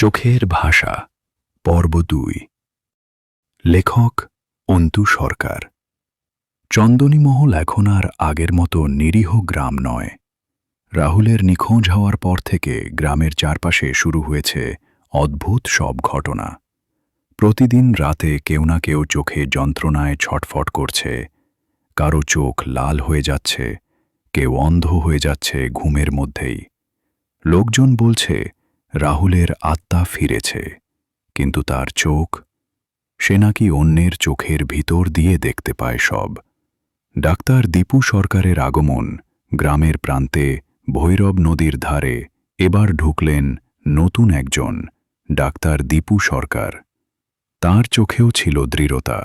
চোখের ভাষা পর্ব ২। লেখক অন্তু সরকার। চন্দনীমহল এখন আর আগের মতো নিরীহ গ্রাম নয়। রাহুলের নিখোঁজ হওয়ার পর থেকে গ্রামের চারপাশে শুরু হয়েছে অদ্ভুত সব ঘটনা। প্রতিদিন রাতে কেউ না কেউ চোখে যন্ত্রণায় ছটফট করছে, কারো চোখ লাল হয়ে যাচ্ছে, কেউ অন্ধ হয়ে যাচ্ছে ঘুমের মধ্যেই। লোকজন বলছে রাহুলের আত্মা ফিরেছে, কিন্তু তার চোখ, সে নাকি অন্যের চোখের ভিতর দিয়ে দেখতে পায় সব। ডাক্তার দীপু সরকারের আগমন গ্রামের প্রান্তে ভৈরব নদীর ধারে। এবার ঢুকলেন নতুন একজন, ডাক্তার দীপু সরকার। তার চোখেও ছিল দৃঢ়তা,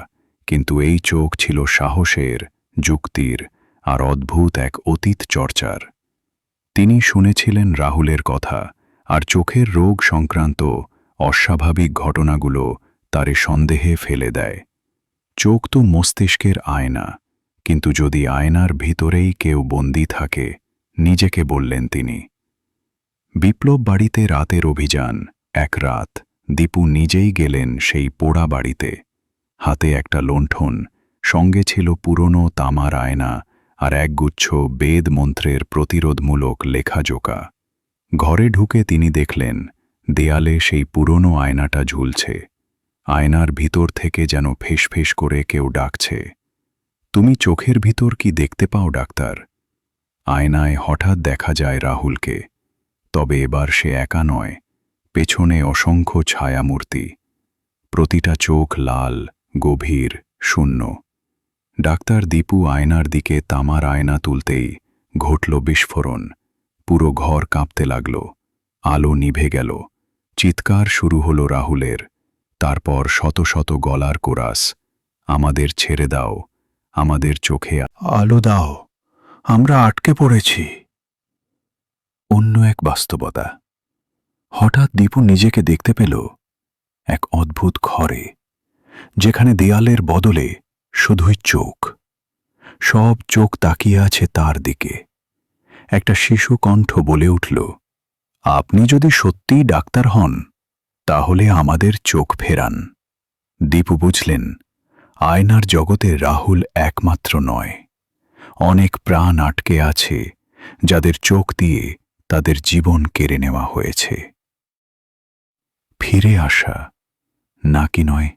কিন্তু এই চোখ ছিল সাহসের, যুক্তির আর অদ্ভুত এক অতীত চর্চার। তিনি শুনেছিলেন রাহুলের কথা আর চোখের রোগ সংক্রান্ত অস্বাভাবিক ঘটনাগুলো তারে সন্দেহে ফেলে দেয়। চোখ তো মস্তিষ্কের আয়না, কিন্তু যদি আয়নার ভিতরেই কেউ বন্দী থাকে, নিজেকে বললেন তিনি। বিপ্লব বাড়িতে রাতের অভিযান। এক রাত দীপু নিজেই গেলেন সেই পোড়া বাড়িতে। হাতে একটা লণ্ঠন, সঙ্গে ছিল পুরনো তামার আয়না আর একগুচ্ছ বেদ মন্ত্রের প্রতিরোধমূলক লেখাজোকা। ঘরে ঢুকে তিনি দেখলেন দেয়ালে সেই পুরনো আয়নাটা ঝুলছে। আয়নার ভিতর থেকে যেন ফেসফেস করে কেউ ডাকছে, তুমি চোখের ভিতর কি দেখতে পাও ডাক্তার? আয়নায় হঠাৎ দেখা যায় রাহুলকে। তবে এবার সে একা নয়, পেছনে অসংখ্য ছায়ামূর্তি। প্রতিটা চোখ লাল, গভীর, শূন্য। ডাক্তার দীপু আয়নার দিকে তামার আয়না তুলতেই ঘটল বিস্ফোরণ। পুরো ঘর কাঁপতে লাগল। আলো নিভে গেল। চিৎকার শুরু হলো রাহুলের। তারপর শত শত গলার কোরাস, আমাদের ছেড়ে দাও, আমাদের চোখে আলো দাও, আমরা আটকে পড়েছি। অন্য এক বাস্তবতা। হঠাৎ দীপু নিজেকে দেখতে পেল এক অদ্ভুত ঘরে, যেখানে দেয়ালের বদলে শুধুই চোখ। সব চোখ তাকিয়ে আছে তার দিকে। একটা শিশু কণ্ঠ বলে উঠল, আপনি যদি সত্যিই ডাক্তার হন, তাহলে আমাদের চোখ ফেরান। দীপু বুঝলেন, আয়নার জগতে রাহুল একমাত্র নয়। অনেক প্রাণ আটকে আছে, যাদের চোখ দিয়ে তাদের জীবন কেড়ে নেওয়া হয়েছে। ফিরে আসা নাকি নয়?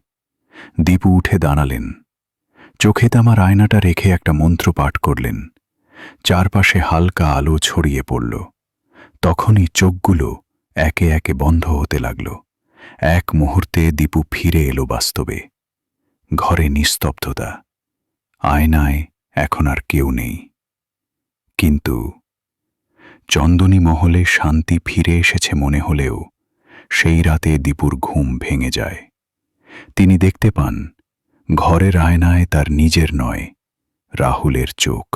দীপু উঠে দাঁড়ালেন। চোখে তামার আয়নাটা রেখে একটা মন্ত্র পাঠ করলেন। চারপাশে হালকা আলো ছড়িয়ে পড়ল। তখনই চোখগুলো একে একে বন্ধ হতে লাগল। এক মুহূর্তে দীপু ফিরে এলো বাস্তবে। ঘরে নিস্তব্ধতা। আয়নায় এখন আর কেউ নেই। কিন্তু চন্দনী মহলে শান্তি ফিরে এসেছে মনে হলেও সেই রাতে দীপুর ঘুম ভেঙে যায়। তিনি দেখতে পান ঘরের আয়নায় তার নিজের নয়, রাহুলের চোখ।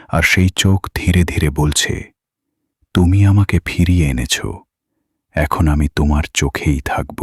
আর সেই চোখ ধীরে ধীরে বলছে, তুমি আমাকে ফিরিয়ে এনেছ, এখন আমি তোমার চোখেই থাকব।